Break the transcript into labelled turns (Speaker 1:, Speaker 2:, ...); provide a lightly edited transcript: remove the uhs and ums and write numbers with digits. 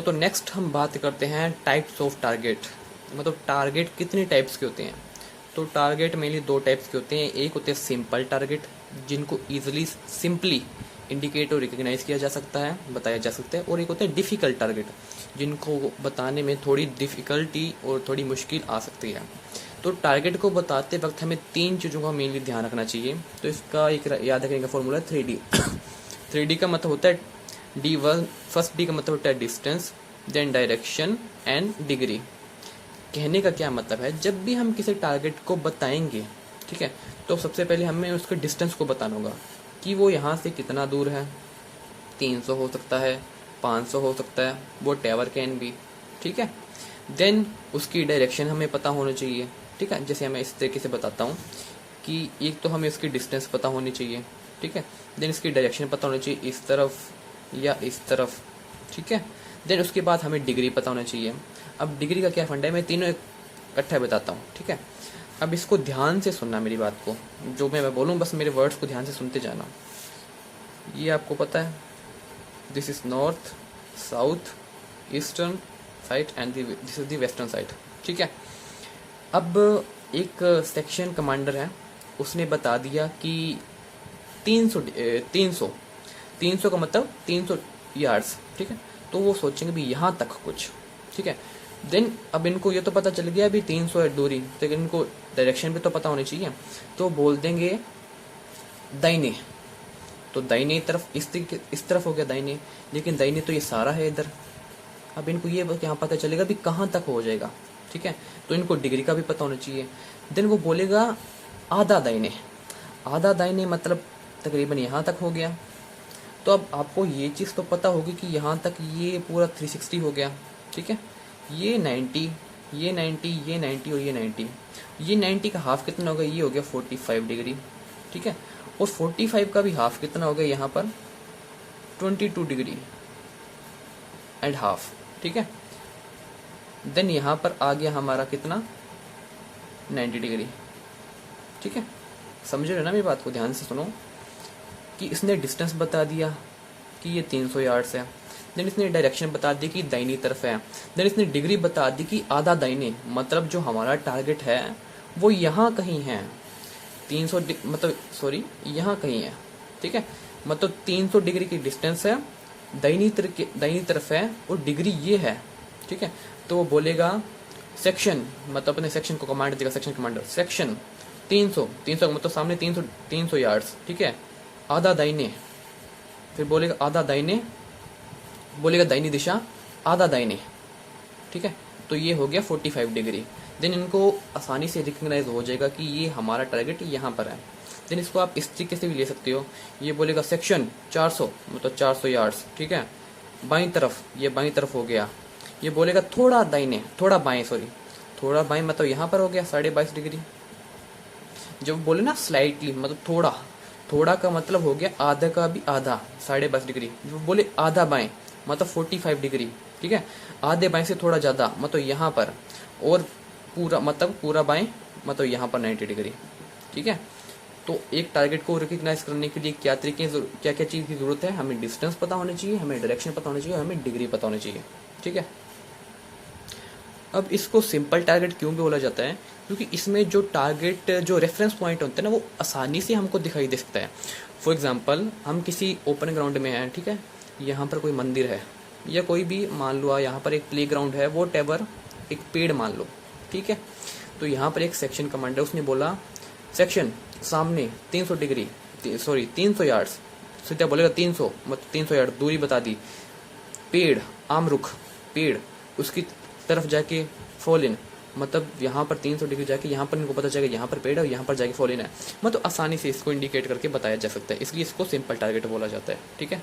Speaker 1: तो नेक्स्ट हम बात करते हैं टाइप्स ऑफ टारगेट, मतलब टारगेट कितने टाइप्स के होते हैं। तो टारगेट मेनली दो टाइप्स के होते हैं। एक होते हैं सिंपल टारगेट, जिनको ईजिली सिंपली इंडिकेट और रिकग्नाइज किया जा सकता है, बताया जा सकता है। और एक होता है डिफ़िकल्ट टारगेट, जिनको बताने में थोड़ी डिफ़िकल्टी और थोड़ी मुश्किल आ सकती है। तो टारगेट को बताते वक्त हमें तीन चीज़ों का मेनली ध्यान रखना चाहिए। तो इसका एक याद रखने का फॉर्मूला है 3D। 3D का मतलब होता है D1, फर्स्ट D का मतलब होता है distance, then direction and degree. कहने का क्या मतलब है, जब भी हम किसी टारगेट को बताएंगे, ठीक है, तो सबसे पहले हमें उसके डिस्टेंस को बताना होगा कि वो यहाँ से कितना दूर है। 300 हो सकता है, 500 हो सकता है, वो टेवर कैन भी, ठीक है। देन उसकी डायरेक्शन हमें पता होना चाहिए, ठीक है। जैसे मैं इस तरीके से बताता हूँ कि एक तो हमें इसकी डिस्टेंस पता होनी चाहिए, ठीक है। देन इसकी डायरेक्शन पता होनी चाहिए, इस तरफ या इस तरफ, ठीक है। देन उसके बाद हमें डिग्री पता होना चाहिए। अब डिग्री का क्या फंडा है, मैं तीनों इकट्ठा बताता हूँ, ठीक है। अब इसको ध्यान से सुनना, मेरी बात को, जो मैं बोलूँ बस मेरे वर्ड्स को ध्यान से सुनते जाना। ये आपको पता है, this is north, south, eastern side and this is the western side, ठीक है। अब एक सेक्शन कमांडर है, उसने बता दिया कि 300 का मतलब 300 यार्ड्स, ठीक है। तो वो सोचेंगे भी यहाँ तक कुछ, ठीक है। देन अब इनको ये तो पता चल गया अभी 300 है दूरी, तो इनको डायरेक्शन भी तो पता होनी चाहिए। तो बोल देंगे दाहिने, तो दाहिने तरफ इस तरफ हो गया दाहिने, लेकिन दाहिने तो ये सारा है इधर। अब इनको ये यहाँ पता चलेगा भी कहाँ तक हो जाएगा, ठीक है। तो इनको डिग्री का भी पता होना चाहिए। देन वो बोलेगा आधा दाहिने, आधा दाहिने मतलब तकरीबन यहाँ तक हो गया। तो अब आपको ये चीज़ तो पता होगी कि यहाँ तक ये पूरा 360 हो गया, ठीक है। ये 90, ये 90, ये 90 और ये 90, ये 90 का हाफ कितना होगा, ये हो गया 45 डिग्री, ठीक है। और 45 का भी हाफ कितना हो गया यहाँ पर 22 डिग्री एंड हाफ, ठीक है। देन यहाँ पर आ गया हमारा कितना 90 डिग्री, ठीक है। समझ रहे हो ना मेरी बात को, ध्यान से सुनो कि इसने डिस्टेंस बता दिया कि ये 300 यार्ड्स है। देन इसने डायरेक्शन बता दी कि दाहिनी तरफ है। देन इसने डिग्री बता दी कि आधा दाहिने, मतलब जो हमारा टारगेट है वो यहाँ कहीं है। 300 मतलब सॉरी यहाँ कहीं है, ठीक है। मतलब 300 डिग्री की डिस्टेंस है, दाहिनी तरफ है और डिग्री ये है, ठीक है। तो वो बोलेगा सेक्शन, मतलब अपने सेक्शन को कमांड देगा, सेक्शन कमांडर, सेक्शन 300 का मतलब सामने 300 यार्ड्स, ठीक है। आधा दाहिने, फिर बोलेगा आधा दाहिने, बोलेगा दाहिनी दिशा, आधा दाहिने, ठीक है। तो ये हो गया 45 डिग्री। देन इनको आसानी से रिकग्नाइज हो जाएगा कि ये हमारा टारगेट यहाँ पर है। देन इसको आप इस तरीके से भी ले सकते हो, ये बोलेगा सेक्शन 400 मतलब 400 यार्ड्स, ठीक है। बाईं तरफ, ये बाईं तरफ हो गया। ये बोलेगा थोड़ा दाहिने, थोड़ा बाएं, सॉरी थोड़ा बाएं मतलब यहाँ पर हो गया 22.5 डिग्री। जब बोले ना स्लाइटली मतलब थोड़ा, थोड़ा का मतलब हो गया आधा का भी आधा, 22.5 डिग्री। जो बोले आधा बाएं मतलब 45 डिग्री, ठीक है। आधे बाएं से थोड़ा ज़्यादा मतलब यहाँ पर, और पूरा मतलब पूरा बाएं मतलब यहाँ पर 90 डिग्री, ठीक है। तो एक टारगेट को रिकग्नाइज करने के लिए क्या क्या चीज़ की जरूरत है, हमें डिस्टेंस पता होनी चाहिए, हमें डायरेक्शन पता होना चाहिए, हमें डिग्री पता होनी चाहिए, ठीक है। अब इसको सिंपल टारगेट क्यों भी बोला जाता है, क्योंकि इसमें जो टारगेट जो रेफरेंस पॉइंट होते हैं ना वो आसानी से हमको दिखाई दे सकता है। फॉर एग्जांपल हम किसी ओपन ग्राउंड में हैं, ठीक है। यहाँ पर कोई मंदिर है या कोई भी मान लो, यहाँ पर एक प्ले ग्राउंड है, वो टेबर एक पेड़ मान लो, ठीक है। तो यहाँ पर एक सेक्शन कमांडर, उसने बोला सेक्शन सामने 300 डिग्री, सॉरी 300 यार्ड्स, सीधा बोलेगा 300 मतलब 300 यार्ड दूरी बता दी। पेड़, आम रुख पेड़, उसकी तरफ जाके फॉल इन, मतलब यहाँ पर 300 डिग्री जाके यहाँ पर इनको पता चलेगा यहाँ पर पेड़ है और यहाँ पर जाके फॉल इन है। मतलब आसानी से इसको इंडिकेट करके बताया जा सकता है, इसलिए इसको सिंपल टारगेट बोला जाता है, ठीक है।